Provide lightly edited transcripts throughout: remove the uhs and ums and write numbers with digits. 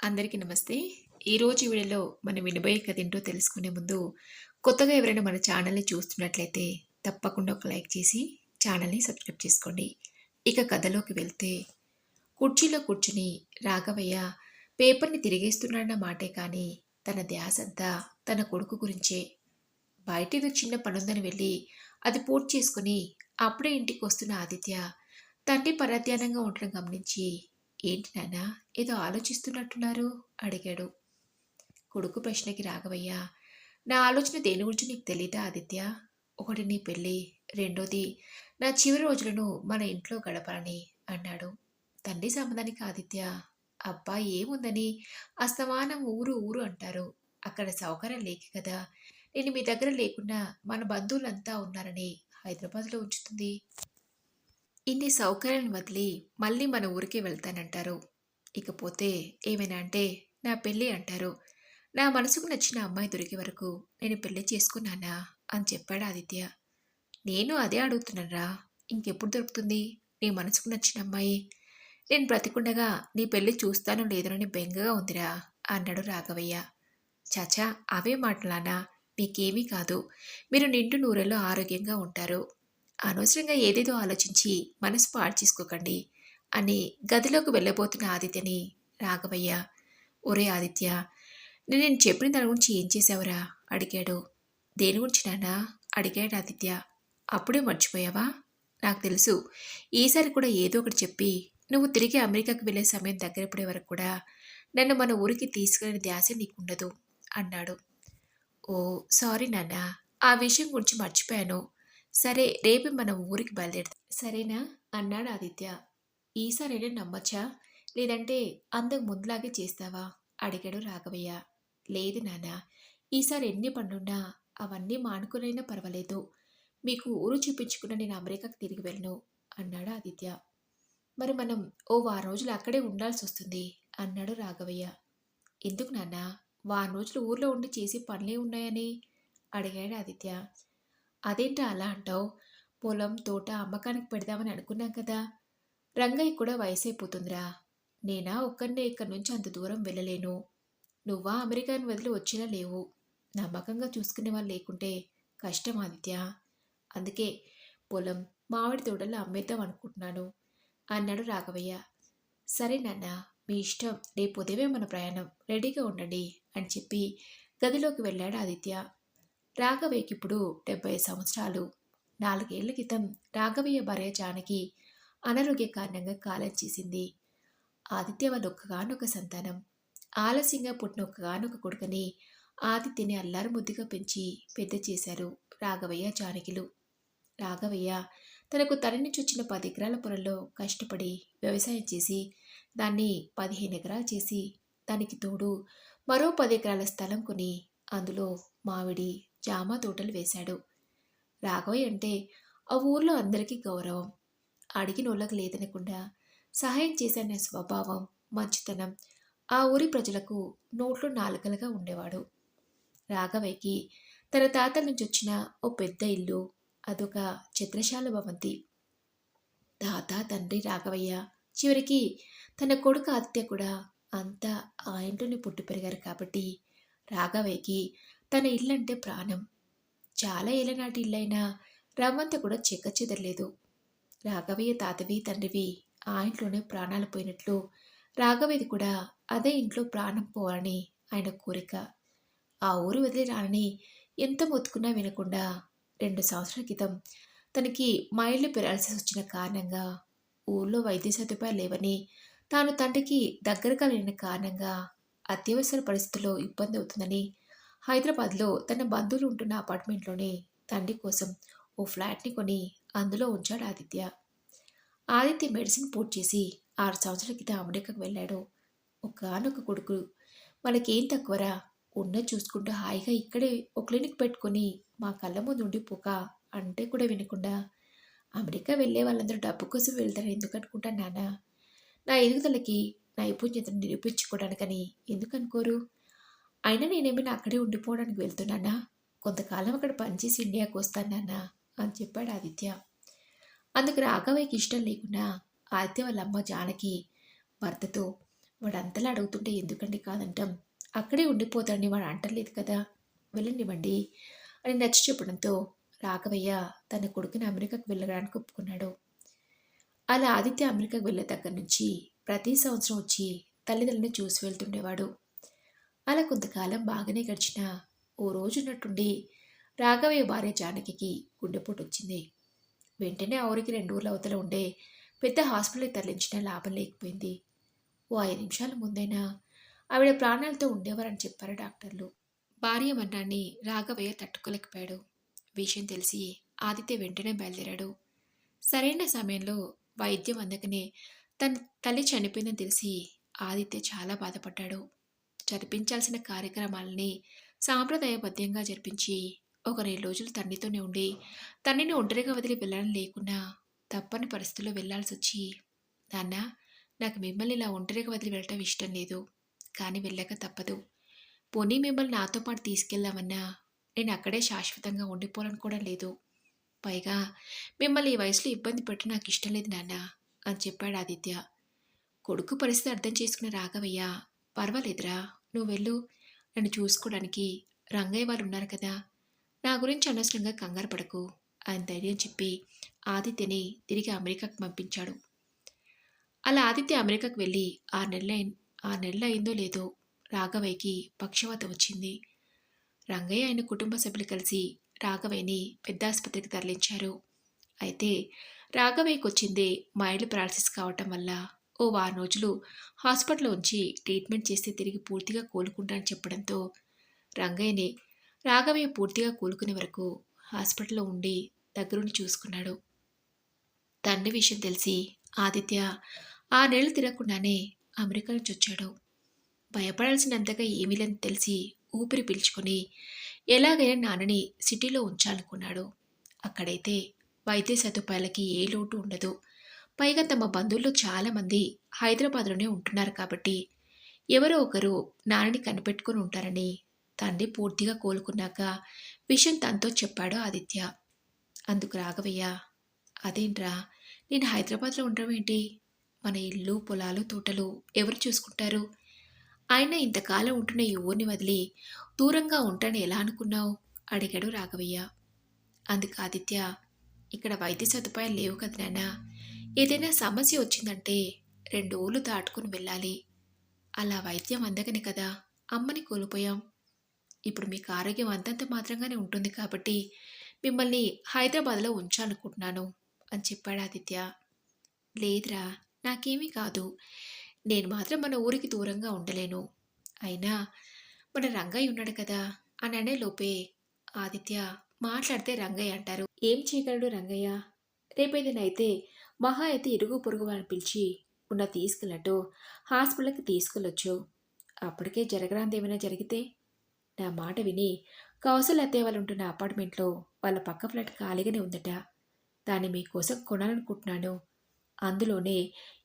అందరికీ నమస్తే. ఈరోజు వీడియోలో మనం వినబోయే కథ ఏంటో తెలుసుకునే ముందు, కొత్తగా ఎవరైనా మన ఛానల్‌ని చూస్తున్నట్లయితే తప్పకుండా ఒక లైక్ చేసి ఛానల్‌ని సబ్స్క్రైబ్ చేసుకోండి. ఇక కథలోకి వెళ్తే, కుర్చీలో కూర్చుని రాఘవయ్య పేపర్‌ని తిరిగేస్తున్నాడన్న మాటే కానీ, తన ధ్యాసంతా తన కొడుకు గురించే. బయటేదో చిన్న పనుందని వెళ్ళి అది పూర్తి చేసుకొని అప్పుడే ఇంటికొస్తున్న ఆదిత్య తండ్రి పరధ్యానంగా ఉండడం గమనించి, ఏంటి నాన్నా ఏదో ఆలోచిస్తున్నట్టున్నారు అడిగాడు. కొడుకు ప్రశ్నకి రాఘవయ్య, నా ఆలోచన దేని గురించి నీకు తెలీదా ఆదిత్య? ఒకటి నీ పెళ్ళి, రెండోది నా చివరి రోజులను మన ఇంట్లో గడపాలని అన్నాడు. తండ్రి సంబంధానికి ఆదిత్య, అబ్బా ఏముందని అస్తమానం ఊరు ఊరు అంటారు. అక్కడ సౌకర్యం లేక కదా నేను మీ దగ్గర లేకుండా మన బంధువులంతా ఉన్నారని హైదరాబాద్లో ఉంచుతుంది. ఇన్ని సౌకర్యాలను వదిలి మళ్ళీ మన ఊరికే వెళ్తానంటారు. ఇకపోతే ఏమైనా అంటే నా పెళ్ళి అంటారు. నా మనసుకు నచ్చిన అమ్మాయి దొరికే వరకు నేను పెళ్లి చేసుకున్నానా అని చెప్పాడు ఆదిత్య. నేను అదే అడుగుతున్నానురా, ఇంకెప్పుడు దొరుకుతుంది నీ మనసుకు నచ్చిన అమ్మాయి? నేను బ్రతికుండగా నీ పెళ్లి చూస్తానో లేదోనని బెంగగా ఉందిరా అన్నాడు రాఘవయ్య. చాచా అవే మాటలానా, మీకేమీ కాదు, మీరు నిండు నూరేళ్ళు ఆరోగ్యంగా ఉంటారు. అనవసరంగా ఏదేదో ఆలోచించి మనసు పాడు చేసుకోకండి అని గదిలోకి వెళ్ళబోతున్న ఆదిత్యని రాఘవయ్య, ఒరే ఆదిత్య, నేను చెప్పిన దాని గురించి ఏం చేశావురా అడిగాడు. దేని గురించి నాన్నా అడిగాడు ఆదిత్య. అప్పుడే మర్చిపోయావా? నాకు తెలుసు, ఈసారి కూడా ఏదో ఒకటి చెప్పి నువ్వు తిరిగి అమెరికాకు వెళ్ళే సమయం దగ్గర పడే వరకు కూడా నన్ను మన ఊరికి తీసుకెళ్ళిన ధ్యాస నీకుండదు అన్నాడు. ఓ సారీ నాన్న, ఆ విషయం గురించి మర్చిపోయాను. సరే రేపే మనం ఊరికి బయలుదేరుతాం సరేనా అన్నాడు ఆదిత్య. ఈసారైనా నమ్మచ్చా, లేదంటే అంతకు ముందులాగే చేస్తావా అడిగాడు రాఘవయ్య. లేదు నాన్న, ఈసారి ఎన్ని పనులున్నా అవన్నీ మానుకునైనా పర్వాలేదు, మీకు ఊరు చూపించకుండా నేను అమెరికాకు తిరిగి వెళ్ళను అన్నాడు ఆదిత్య. మరి మనం ఓ వారం రోజులు అక్కడే ఉండాల్సి వస్తుంది అన్నాడు రాఘవయ్య. ఎందుకు నాన్న, వారం రోజులు ఊర్లో ఉండి చేసే పనులే ఉన్నాయని అడిగాడు ఆదిత్య. అదేంటా అలా అంటావు? పొలం తోట అమ్మకానికి పెడదామని అనుకున్నాం కదా. రంగయ్య కూడా వయసైపోతుందిరా. నేనా ఒక్కరినే ఇక్కడి నుంచి అంత దూరం వెళ్ళలేను. నువ్వా అమెరికాని వదిలి వచ్చేలా లేవు. నమ్మకంగా చూసుకునే వాళ్ళు లేకుంటే కష్టం ఆదిత్య. అందుకే పొలం మామిడి తోటలు అమ్మేద్దాం అనుకుంటున్నాను అన్నాడు రాఘవయ్య. సరే నాన్న, మీ ఇష్టం, రేపు ఉదయమే మన ప్రయాణం, రెడీగా ఉండండి అని చెప్పి గదిలోకి వెళ్ళాడు ఆదిత్య. రాఘవయ్యకి ఇప్పుడు 70 సంవత్సరాలు. 4 ఏళ్ల క్రితం రాఘవయ్య భార్య జానకి అనారోగ్య కారణంగా కాలం చేసింది. ఆదిత్య వాళ్ళ ఒక్కగానొక సంతానం. ఆలస్యంగా పుట్టిన ఒక్కగానొక కొడుకని ఆదిత్యని అల్లారు ముద్దుగా పెంచి పెద్ద చేశారు రాఘవయ్య జానకిలు. రాఘవయ్య తనకు తల్లి నుంచి వచ్చిన 10 ఎకరాల పొలంలో కష్టపడి వ్యవసాయం చేసి దాన్ని 15 ఎకరాలు చేసి, దానికి తోడు మరో 10 ఎకరాల స్థలం కొని అందులో మామిడి జామ తోటలు వేశాడు. రాఘవయ్య అంటే ఆ ఊర్లో అందరికీ గౌరవం. అడిగినోళ్ళకి లేదనకుండా సహాయం చేసే స్వభావం, మంచితనం ఆ ఊరి ప్రజలకు నోట్లో నాలుకలుగా ఉండేవాడు. రాఘవయ్యకి తన తాతల నుంచి వచ్చిన ఓ పెద్ద ఇల్లు, అదొక ఛత్రశాల భవంతి. తాత తండ్రి రాఘవయ్య, చివరికి తన కొడుకు ఆదిత్య కూడా అంతా ఆ ఇంట్లోనే పుట్టి పెరిగారు కాబట్టి రాఘవయ్యకి తన ఇల్లంటే ప్రాణం. చాలా ఏళ్ళనాటి ఇల్లైనా రవ్వంత కూడా చెక్క చెదరలేదు. రాఘవయ్య తాతవి తండ్రివి ఆ ఇంట్లోనే ప్రాణాలు పోయినట్లు రాఘవయ్యది కూడా అదే ఇంట్లో ప్రాణం పోవాలని ఆయన కోరిక. ఆ ఊరు వదిలి రానని ఎంత మొత్తుకున్నా వినకుండా 2 సంవత్సరాల క్రితం తనకి మైళ్ళు పెరాలసిస్ వచ్చిన కారణంగా, ఊళ్ళో వైద్య సదుపాయాలు లేవని, తాను తండ్రికి దగ్గరగా లేని కారణంగా అత్యవసర పరిస్థితుల్లో ఇబ్బంది అవుతుందని హైదరాబాద్లో తన బంధువులు ఉంటున్న అపార్ట్మెంట్లోనే తండ్రి కోసం ఓ ఫ్లాట్ని కొని అందులో ఉంచాడు ఆదిత్య. ఆదిత్య మెడిసిన్ పూర్తి చేసి 6 సంవత్సరాల క్రితం అమెరికాకు వెళ్ళాడు. ఒకానొక కొడుకు, మనకేం తక్కువరా, ఉన్న చూసుకుంటూ హాయిగా ఇక్కడే ఓ క్లినిక్ పెట్టుకొని మా కళ్ళ ముందు ఉండిపోక అంటే కూడా వినకుండా, అమెరికా వెళ్ళే వాళ్ళందరూ డబ్బు కోసం వెళ్తారని ఎందుకు అనుకుంటాను నాన్న? నా ఎదుగుదలకి నైపుణ్యతను నిరూపించుకోవడానికని ఎందుకు అనుకోరు? అయినా నేనేమైనా అక్కడే ఉండిపోవడానికి వెళ్తున్నానా? కొంతకాలం అక్కడ పనిచేసి ఇండియాకు వస్తాను నాన్న అని చెప్పాడు ఆదిత్య. అందుకు రాఘవయ్యకి ఇష్టం లేకున్నా ఆదిత్య వాళ్ళ అమ్మ జానకి భర్తతో వాడు అంతలా అడుగుతుంటే ఎందుకండి కాదంటాం? అక్కడే ఉండిపోతాడని వాడు అంటలేదు కదా! వెళ్ళనివ్వండి అని నచ్చ చెప్పడంతో రాఘవయ్య తన కొడుకుని అమెరికాకు వెళ్ళడానికి ఒప్పుకున్నాడు. అలా ఆదిత్య అమెరికాకు వెళ్ళే దగ్గర నుంచి ప్రతి సంవత్సరం వచ్చి తల్లిదండ్రులను చూసి వెళ్తుండేవాడు. అలా కొంతకాలం బాగానే గడిచినా ఓ రోజున్నట్టుండి రాఘవయ్య భార్య జానకికి గుండెపోటు వచ్చింది. వెంటనే ఆ ఊరికి 2 ఊర్ల అవతల ఉండే పెద్ద హాస్పిటల్కి తరలించినా లాభం లేకపోయింది. ఓ 5 నిమిషాల ముందైనా ఆవిడ ప్రాణాలతో ఉండేవారని చెప్పారు డాక్టర్లు. భార్య మరణాన్ని రాఘవయ్య తట్టుకోలేకపోయాడు. విషయం తెలిసి ఆదిత్య వెంటనే బయలుదేరాడు. సరైన సమయంలో వైద్యం అందకనే తన తల్లి చనిపోయిందని తెలిసి ఆదిత్య చాలా బాధపడ్డాడు. జరిపించాల్సిన కార్యక్రమాలని సాంప్రదాయబద్ధంగా జరిపించి ఒక 2 రోజులు తండ్రితోనే ఉండి తండ్రిని ఒంటరిగా వదిలి వెళ్ళాలని లేకున్నా తప్పని పరిస్థితుల్లో వెళ్లాల్సొచ్చి, నాన్న, నాకు మిమ్మల్ని ఇలా ఒంటరిగా వదిలి వెళ్ళటం ఇష్టం లేదు. కానీ వెళ్ళక తప్పదు. పోనీ మిమ్మల్ని నాతో పాటు తీసుకెళ్దామన్నా నేను అక్కడే శాశ్వతంగా ఉండిపోవాలనుకోవడం లేదు. పైగా మిమ్మల్ని ఈ వయసులో ఇబ్బంది పెట్టి నాకు ఇష్టం లేదు నాన్న అని చెప్పాడు ఆదిత్య. కొడుకు పరిస్థితి అర్థం చేసుకున్న రాఘవయ్య, పర్వాలేదురా, నువ్వు వెళ్ళు, నన్ను చూసుకోవడానికి రంగయ్య వాళ్ళు ఉన్నారు కదా, నా గురించి అనవసరంగా కంగారు పడకు అని ధైర్యం చెప్పి ఆదిత్యని తిరిగి అమెరికాకు పంపించాడు. అలా ఆదిత్య అమెరికాకు వెళ్ళి 6 నెలలు అయిందో లేదో రాఘవయ్యకి పక్షవాతం వచ్చింది. రంగయ్య ఆయన కుటుంబ సభ్యులు కలిసి రాఘవయ్యని పెద్ద ఆసుపత్రికి తరలించారు. అయితే రాఘవయ్యకు వచ్చింది మైల్డ్ పారాలసిస్ కావటం వల్ల ఓ 10 రోజులు హాస్పిటల్లో ఉంచి ట్రీట్మెంట్ చేస్తే తిరిగి పూర్తిగా కోలుకుంటానని చెప్పడంతో రంగయ్యని రాఘవయ్య పూర్తిగా కోలుకునే వరకు హాస్పిటల్లో ఉండి దగ్గరుండి చూసుకున్నాడు. తండ్రి విషయం తెలిసి ఆదిత్య 6 నెలలు తిరగకుండానే అమెరికా నుంచి వచ్చాడు. భయపడాల్సినంతగా ఏమీ లేదని తెలిసి ఊపిరి పీల్చుకొని ఎలాగైనా నాన్నని సిటీలో ఉంచాలనుకున్నాడు. అక్కడైతే వైద్య సదుపాయాలకి ఏ లోటు ఉండదు. పైగా తమ బంధువుల్లో చాలామంది హైదరాబాద్లోనే ఉంటున్నారు కాబట్టి ఎవరో ఒకరు నాన్నని కనిపెట్టుకుని ఉంటారని తండ్రి పూర్తిగా కోలుకున్నాక విషయం తనతో చెప్పాడు ఆదిత్య. అందుకు రాఘవయ్య, అదేంట్రా, నేను హైదరాబాద్లో ఉండడం ఏంటి? మన ఇల్లు, పొలాలు, తోటలు ఎవరు చూసుకుంటారు? ఆయన ఇంతకాలం ఉంటున్న ఈ ఊరిని వదిలి దూరంగా ఉంటానని ఎలా అనుకున్నావు? అడిగాడు రాఘవయ్య. అందుకు ఆదిత్య, ఇక్కడ వైద్య సదుపాయాలు లేవు కదా నాన్న. ఏదైనా సమస్య వచ్చిందంటే 2 ఊళ్ళు దాటుకుని వెళ్ళాలి. అలా వైద్యం అందకనే కదా అమ్మని కోల్పోయాం. ఇప్పుడు మీకు ఆరోగ్యం అంతంత మాత్రంగానే ఉంటుంది కాబట్టి మిమ్మల్ని హైదరాబాద్లో ఉంచాలనుకుంటున్నాను అని చెప్పాడు ఆదిత్య. లేదురా, నాకేమీ కాదు. నేను మాత్రం మన ఊరికి దూరంగా ఉండలేను. అయినా మన రంగయ్య ఉన్నాడు కదా అని అనే లోపే ఆదిత్య మాట్లాడితే రంగయ్య అంటారు. ఏం చేయగలడు రంగయ్య? రేపేదైనా అయితే మహా అయితే ఇరుగు పొరుగు వారిని పిలిచి ఉన్న తీసుకెళ్ళట్టు హాస్పిటల్కి తీసుకెళ్ళొచ్చు. అప్పటికే జరగరాంది ఏమైనా జరిగితే? నా మాట విని కౌశల్ అత్తయ్య వాళ్ళు ఉంటున్న అపార్ట్మెంట్లో వాళ్ళ పక్క ఫ్లాట్ ఖాళీగానే ఉందట. దాన్ని మీకోసం కొనాలనుకుంటున్నాను. అందులోనే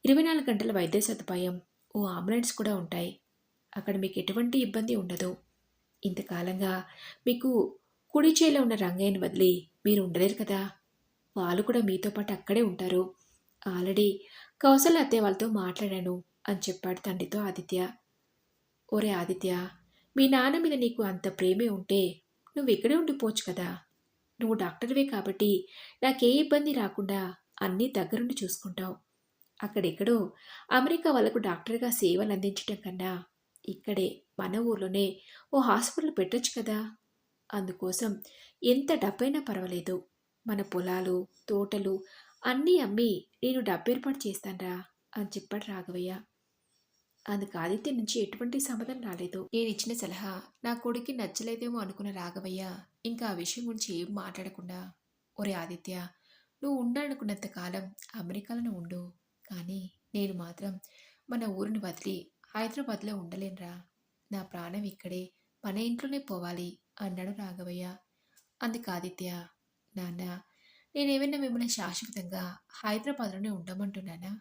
24 గంటల వైద్య సదుపాయం, ఓ అంబులెన్స్ కూడా ఉంటాయి. అక్కడ మీకు ఎటువంటి ఇబ్బంది ఉండదు. ఇంతకాలంగా మీకు కుడి చేలో ఉన్న రంగయ్యని వదిలి మీరు ఉండలేరు కదా. వాళ్ళు కూడా మీతో పాటు అక్కడే ఉంటారు. ఆల్రెడీ కౌశల్ అత్తయ్య వాళ్ళతో మాట్లాడాను అని చెప్పాడు తండ్రితో ఆదిత్య. ఓరే ఆదిత్య, మీ నాన్న మీద నీకు అంత ప్రేమే ఉంటే నువ్వు ఇక్కడే ఉండిపోవచ్చు కదా. నువ్వు డాక్టర్వే కాబట్టి నాకే ఇబ్బంది రాకుండా అన్నీ దగ్గరుండి చూసుకుంటావు. అక్కడెక్కడో అమెరికా వాళ్ళకు డాక్టర్గా సేవలు అందించటం కన్నా ఇక్కడే మన ఊర్లోనే ఓ హాస్పిటల్ పెట్టొచ్చు కదా. అందుకోసం ఎంత డబ్బైనా పర్వాలేదు. మన పొలాలు, తోటలు అన్నీ అమ్మి నేను డబ్బు ఏర్పాటు చేస్తాన్రా అని చెప్పాడు రాఘవయ్య. అందుకు ఆదిత్య నుంచి ఎటువంటి సమాధానం రాలేదు. నేనిచ్చిన సలహా నా కొడుక్కి నచ్చలేదేమో అనుకున్న రాఘవయ్య ఇంకా ఆ విషయం గురించి ఏం మాట్లాడకుండా, ఒరే ఆదిత్య, నువ్వు ఉండాలనుకున్నంత కాలం అమెరికాలోనే ఉండు. కానీ నేను మాత్రం మన ఊరిని వదిలి హైదరాబాద్లో ఉండలేనురా. నా ప్రాణం ఇక్కడే మన ఇంట్లోనే పోవాలి అన్నాడు రాఘవయ్య. అందుకు ఆదిత్య, నాన్న, నేనేమైనా మిమ్మల్ని శాశ్వతంగా హైదరాబాద్లోనే ఉండమంటున్నానా?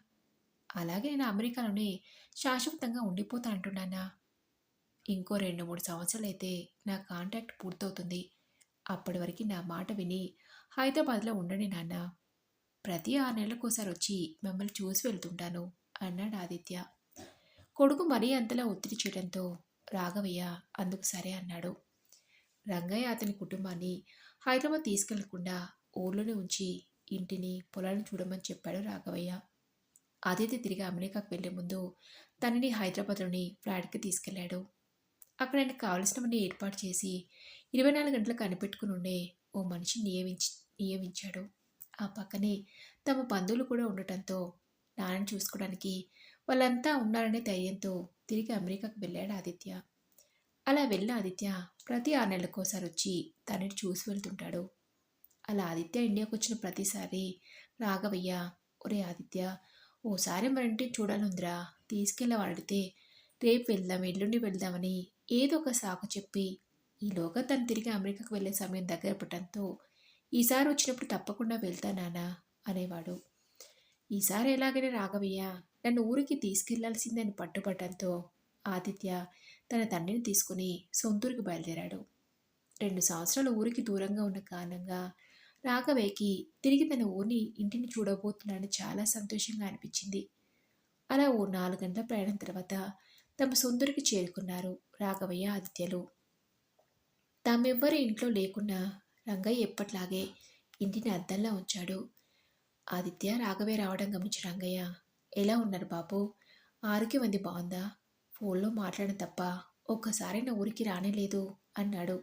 అలాగే నేను అమెరికాలోనే శాశ్వతంగా ఉండిపోతానంటున్నానా? ఇంకో 2-3 సంవత్సరాలైతే నా కాంట్రాక్ట్ పూర్తవుతుంది. అప్పటి వరకు నా మాట విని హైదరాబాద్లో ఉండండి నాన్న. ప్రతి 6 నెలలకోసారి వచ్చి మిమ్మల్ని చూసి వెళ్తుంటాను అన్నాడు ఆదిత్య. కొడుకు మరీ అంతలా ఒత్తిడి చేయడంతో రాఘవయ్య అందుకు సరే అన్నాడు. రంగయ్య అతని కుటుంబాన్ని హైదరాబాద్ తీసుకెళ్లకుండా ఊర్లోనే ఉంచి ఇంటిని పొలాన్ని చూడమని చెప్పాడు రాఘవయ్య. ఆదిత్య తిరిగి అమెరికాకు వెళ్లే ముందు తనని హైదరాబాద్లోని ఫ్లాట్కి తీసుకెళ్లాడు. అక్కడ ఆయనకు కావలసినవన్నీ ఏర్పాటు చేసి 24 గంటలు కనిపెట్టుకుని ఉండే ఓ మనిషిని నియమించాడు. ఆ పక్కనే తమ బంధువులు కూడా ఉండటంతో నాన్నని చూసుకోవడానికి వాళ్ళంతా ఉన్నారనే ధైర్యంతో తిరిగి అమెరికాకు వెళ్ళాడు ఆదిత్య. అలా వెళ్ళిన ఆదిత్య ప్రతి 6 నెలలకోసారి వచ్చి తనని చూసి వెళ్తుంటాడు. అలా ఆదిత్య ఇండియాకు వచ్చిన ప్రతిసారి రాఘవయ్య, ఒరే ఆదిత్య, ఓసారి మన ఇంటిని చూడాలందిరా, తీసుకెళ్ళవాడితే రేపు వెళ్దాం, ఎల్లుండి వెళ్దామని ఏదో ఒక సాకు చెప్పి ఈలోగా తను తిరిగి అమెరికాకు వెళ్ళే సమయం దగ్గర పడటంతో ఈసారి వచ్చినప్పుడు తప్పకుండా వెళ్తా నాన్న అనేవాడు. ఈసారి ఎలాగైనా రాఘవయ్య నన్ను ఊరికి తీసుకెళ్లాల్సిందని పట్టుబట్టడంతో ఆదిత్య తన తండ్రిని తీసుకుని సొంతూరికి బయలుదేరాడు. 2 సంవత్సరాలు ఊరికి దూరంగా ఉన్న కారణంగా రాఘవయ్యకి తిరిగి తన ఊరిని ఇంటిని చూడబోతున్నాడని చాలా సంతోషంగా అనిపించింది. అలా ఓ 4 గంటల ప్రయాణం తర్వాత తమ సొంతూరికి చేరుకున్నారు రాఘవయ్య, ఆదిత్యలు. తామెవ్వరూ ఇంట్లో లేకున్నా రంగయ్య ఎప్పట్లాగే ఇంటిని అద్దంలా ఉంచాడు. ఆదిత్య రాఘవయ్య రావడం గమనించిన రంగయ్య, ఎలా ఉన్నారు బాబు, ఆరోగ్యం అది బాగుందా, ఫోన్లో మాట్లాడడం తప్ప ఒక్కసారి నా ఊరికి రానేలేదు అన్నాడు.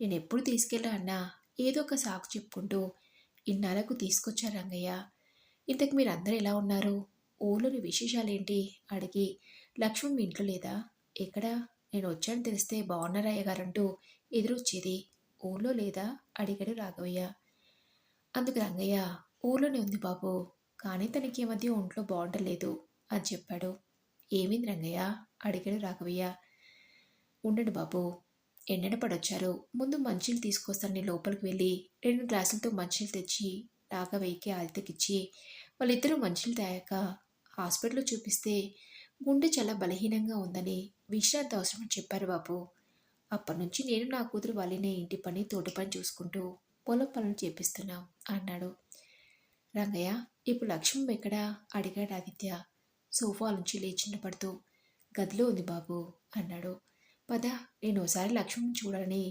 నేను ఎప్పుడు తీసుకెళ్ళా అన్నా ఏదో ఒక సాకు చెప్పుకుంటూ ఇన్నాళ్లకు తీసుకొచ్చారు రంగయ్య. ఇంతకు మీరందరూ ఎలా ఉన్నారు, ఊళ్ళోని విశేషాలేంటి అడిగి లక్ష్మణ్ మీ ఇంట్లో లేదా, ఎక్కడా, నేను వచ్చాను తెలిస్తే బాగున్నారయ్య గారంటూ ఎదురొచ్చేది, ఊళ్ళో లేదా అడిగాడు రాఘవయ్య. అందుకు రంగయ్య, ఊళ్ళోనే ఉంది బాబు, కానీ తనకి ఈ మధ్య ఒంట్లో బాగుండలేదు అని చెప్పాడు. ఏమైంది రంగయ్య అడిగాడు రాఘవయ్య. ఉండండి బాబు, ఎండన పడొచ్చారు, ముందు మంచినీళ్ళు తీసుకొస్తానని లోపలికి వెళ్ళి 2 గ్లాసులతో మంచినీళ్ళు తెచ్చి రాఘవయ్యకి ఆదిత్యకిచ్చి వాళ్ళిద్దరూ మంచినీళ్ళు తాగాక హాస్పిటల్లో చూపిస్తే గుండె చాలా బలహీనంగా ఉందని విశ్రాంతి అవసరమని చెప్పారు బాబు. అప్పటి నుంచి నేను నా కూతురు వాళ్ళనే ఇంటి పని తోట పని చూసుకుంటూ పొలం పనులు చేపిస్తున్నాం అన్నాడు. రంగయ్య, ఇప్పుడు లక్ష్మణ్ ఎక్కడా అడిగాడు ఆదిత్య సోఫా నుంచి లేచిన పడుతూ. గదిలో ఉంది బాబు అన్నాడు. పద, నేను ఓసారి లక్ష్మణ్ చూడాలని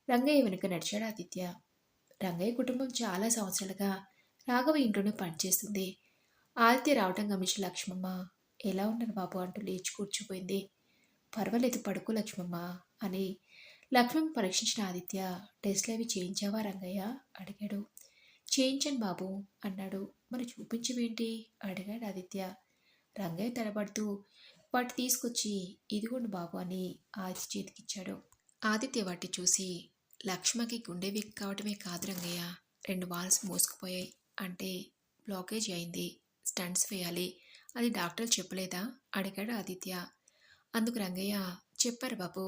రంగయ్య వెనుక నడిచాడు ఆదిత్య. రంగయ్య కుటుంబం చాలా సంవత్సరాలుగా రాఘవ ఇంట్లోనే పనిచేస్తుంది. ఆదిత్య రావటం గమనించిన లక్ష్మమ్మ, ఎలా ఉన్నారు బాబు అంటూ లేచి కూర్చుపోయింది. పర్వాలేదు, పడుకో లక్ష్మమ్మ అని లక్ష్మణ్ పరీక్షించిన ఆదిత్య, టెస్ట్లు అవి చేయించావా రంగయ్య అడిగాడు. చేయించాను బాబు అన్నాడు. మరి చూపించవేంటి అడిగాడు ఆదిత్య. రంగయ్య తడబడుతూ వాటి తీసుకొచ్చి ఇదిగోండి బాబు అని ఆదిత్య చేతికిచ్చాడు. ఆదిత్య వాటి చూసి, లక్ష్మకి గుండె వీక్ కావటమే కాదు రంగయ్య, 2 వాల్స్ మోసుకుపోయాయి, అంటే బ్లాకేజ్ అయింది, స్టంట్స్ వేయాలి, అది డాక్టర్ చెప్పలేదా అడిగాడు ఆదిత్య. అందుకు రంగయ్య, చెప్పారు బాబు,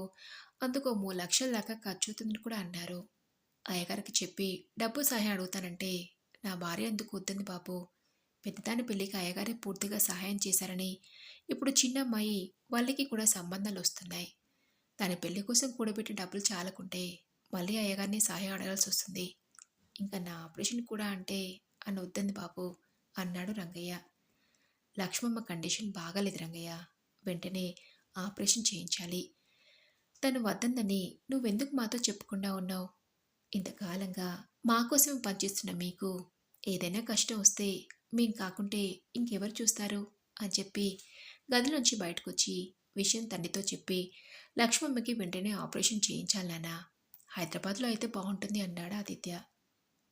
అందుకు 3 లక్షల దాకా ఖర్చు అవుతుందని కూడా అన్నారు. అయ్యగారికి చెప్పి డబ్బు సహాయం అడుగుతానంటే నా భార్య అందుకు వద్దంది బాబు. పెద్దదాని పెళ్ళికి అయ్యగారే పూర్తిగా సహాయం చేశారని ఇప్పుడు చిన్న అమ్మాయి వాళ్ళకి కూడా సంబంధాలు వస్తున్నాయి. దాని పెళ్లి కోసం కూడబెట్టిన డబ్బులు చాలకుంటే మళ్ళీ అయ్యగారిని సహాయం అడగాల్సి వస్తుంది. ఇంకా నా ఆపరేషన్ కూడా అంటే అని వద్దంది బాబు అన్నాడు రంగయ్య. లక్ష్మమ్మ కండిషన్ బాగాలేదు రంగయ్య, వెంటనే ఆపరేషన్ చేయించాలి. తను వద్దందని నువ్వెందుకు మాతో చెప్పకుండా ఉన్నావు? ఇంతకాలంగా మాకోసం పనిచేస్తున్న మీకు ఏదైనా కష్టం వస్తే మేం కాకుంటే ఇంకెవరు చూస్తారు అని చెప్పి గదిలోంచి బయటకొచ్చి విషయం తండ్రితో చెప్పి లక్ష్మమ్మకి వెంటనే ఆపరేషన్ చేయించాలనా, హైదరాబాద్లో అయితే బాగుంటుంది అన్నాడు ఆదిత్య.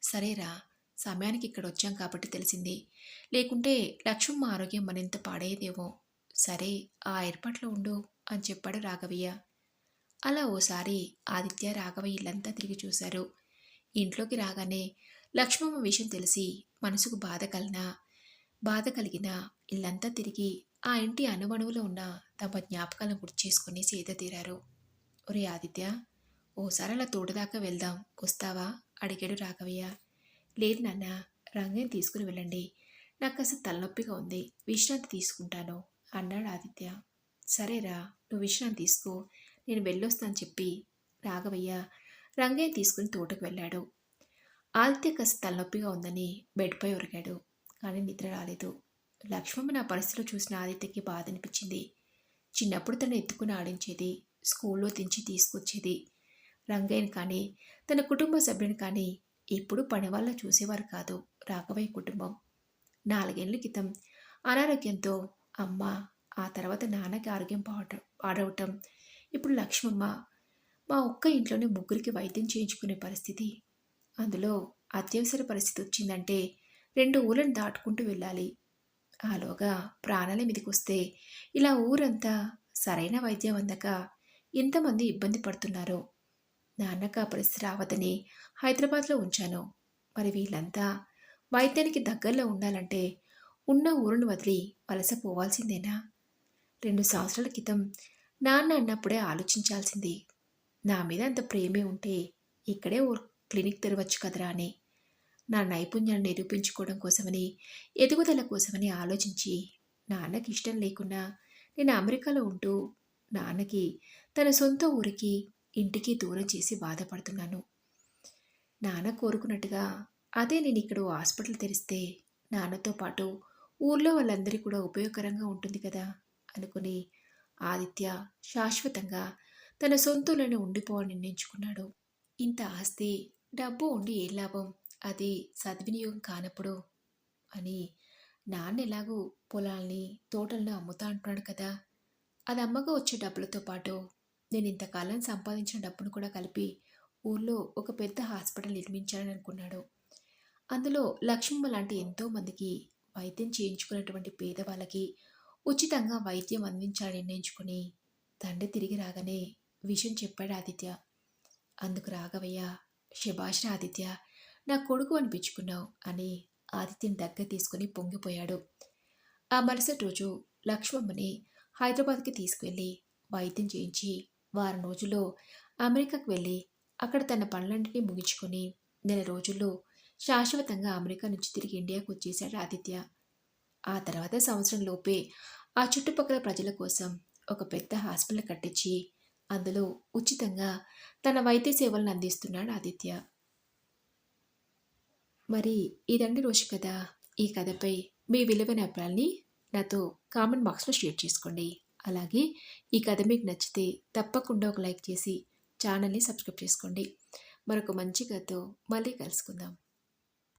సరేరా, సమయానికి ఇక్కడ వచ్చాం కాబట్టి తెలిసింది, లేకుంటే లక్ష్మమ్మ ఆరోగ్యం మరింత పాడేదేమో. సరే, ఆ ఏర్పాట్లో ఉండు అని చెప్పాడు రాఘవయ్య. అలా ఓసారి ఆదిత్య రాఘవయ్య ఇల్లంతా తిరిగి చూశారు. ఇంట్లోకి రాగానే లక్ష్మమ్మ విషయం తెలిసి మనసుకు బాధ కలిగినా ఇల్లంతా తిరిగి ఆ ఇంటి అణువణువులో ఉన్న తమ జ్ఞాపకాలను గుర్తు చేసుకుని సేద తీరారు. ఒరే ఆదిత్య, ఓసారి అలా తోటదాకా వెళ్దాం, వస్తావా అడిగాడు రాఘవయ్య. లేదు నాన్న, రంగయ్యని తీసుకుని వెళ్ళండి, నాకు కాస్త తలనొప్పిగా ఉంది, విశ్రాంతి తీసుకుంటాను అన్నాడు ఆదిత్య. సరేరా, నువ్వు విశ్రాంతి తీసుకో, నేను వెళ్ళొస్తాను చెప్పి రాఘవయ్య రంగయ్య తీసుకుని తోటకు వెళ్ళాడు. ఆదిత్య కాస్త తలనొప్పిగా ఉందని బెడ్పై ఒరిగాడు, కానీ నిద్ర రాలేదు. లక్ష్మమ్మ నా పరిస్థితిలో చూసిన ఆదిత్యకి బాధ అనిపించింది. చిన్నప్పుడు తను ఎత్తుకుని ఆడించేది, స్కూల్లో దించి తీసుకొచ్చేది. రంగయ్యని కానీ, తన కుటుంబ సభ్యుని కానీ ఎప్పుడూ పనివాళ్ళ చూసేవారు కాదు రాఘవయ్య కుటుంబం. 4 ఏళ్ల క్రితం అనారోగ్యంతో అమ్మ, ఆ తర్వాత నాన్నకి ఆరోగ్యం పాడవటం, ఇప్పుడు లక్ష్మమ్మ, మా ఒక్క ఇంట్లోనే ముగ్గురికి వైద్యం చేయించుకునే పరిస్థితి. అందులో అత్యవసర పరిస్థితి వచ్చిందంటే 2 ఊళ్ళను దాటుకుంటూ వెళ్ళాలి. ఆలోగా ప్రాణాల మీదకొస్తే ఇలా ఊరంతా సరైన వైద్యం అందక ఎంతమంది ఇబ్బంది పడుతున్నారో. నాన్నకు ఆ పరిస్థితి రావద్దని హైదరాబాద్లో ఉంచాను. మరి వీళ్ళంతా వైద్యానికి దగ్గరలో ఉండాలంటే ఉన్న ఊరును వదిలి వలస పోవాల్సిందేనా? 2 సంవత్సరాల క్రితం నాన్న అన్నప్పుడే ఆలోచించాల్సింది. నా మీద అంత ప్రేమే ఉంటే ఇక్కడే ఓ క్లినిక్ తెరవచ్చు కదరా అని. నా నైపుణ్యాన్ని నిరూపించుకోవడం కోసమని, ఎదుగుదల కోసమని ఆలోచించి నాన్నకి ఇష్టం లేకున్నా నేను అమెరికాలో ఉంటూ నాన్నకి తన సొంత ఊరికి, ఇంటికి దూరం చేసి బాధపడుతున్నాను. నాన్న కోరుకున్నట్టుగా అదే నేను ఇక్కడ ఓ హాస్పిటల్ తెరిస్తే నాన్నతో పాటు ఊర్లో వాళ్ళందరికీ కూడా ఉపయోగకరంగా ఉంటుంది కదా అనుకుని ఆదిత్య శాశ్వతంగా తన సొంతూలోనే ఉండిపోవాలని నిర్ణయించుకున్నాడు. ఇంత ఆస్తి, డబ్బు ఉండి ఏం లాభం? అది సద్వినియోగం కానప్పుడు అని నాన్న ఎలాగూ పొలాల్ని, తోటలను అమ్ముతా అంటున్నాడు కదా! అది అమ్మగా వచ్చే డబ్బులతో పాటు నేను ఇంతకాలం సంపాదించిన డబ్బును కూడా కలిపి ఊర్లో ఒక పెద్ద హాస్పిటల్ నిర్మించాలని అనుకున్నాడు. అందులో లక్ష్మమ్మ లాంటి ఎంతోమందికి వైద్యం చేయించుకున్నటువంటి పేదవాళ్ళకి ఉచితంగా వైద్యం అందించాలని నిర్ణయించుకుని తండ్రి తిరిగి రాగానే విషయం చెప్పాడు ఆదిత్య. అందుకు రాఘవయ్య, శభాష్ రా ఆదిత్య, నా కొడుకు అనిపించుకున్నావు అని ఆదిత్యని దగ్గర తీసుకుని పొంగిపోయాడు. ఆ మరుసటి రోజు లక్ష్మమ్మని హైదరాబాద్కి తీసుకువెళ్ళి వైద్యం చేయించి వారం రోజుల్లో అమెరికాకు వెళ్ళి అక్కడ తన పనులన్నింటినీ ముగించుకొని 1 నెల రోజుల్లో శాశ్వతంగా అమెరికా నుంచి తిరిగి ఇండియాకు వచ్చేశాడు ఆదిత్య. ఆ తర్వాత సంవత్సరం లోపే ఆ చుట్టుపక్కల ప్రజల కోసం ఒక పెద్ద హాస్పిటల్ కట్టించి అందులో ఉచితంగా తన వైద్య సేవలను అందిస్తున్నాడు ఆదిత్య. మరి ఇదండి రోజు కథ. ఈ కథపై మీ విలువైన అభిప్రాయాన్ని నాతో కామెంట్ బాక్స్లో షేర్ చేసుకోండి. అలాగే ఈ కథ మీకు నచ్చితే తప్పకుండా ఒక లైక్ చేసి ఛానల్ని సబ్స్క్రైబ్ చేసుకోండి. మరొక మంచి కథతో మళ్ళీ కలుసుకుందాం.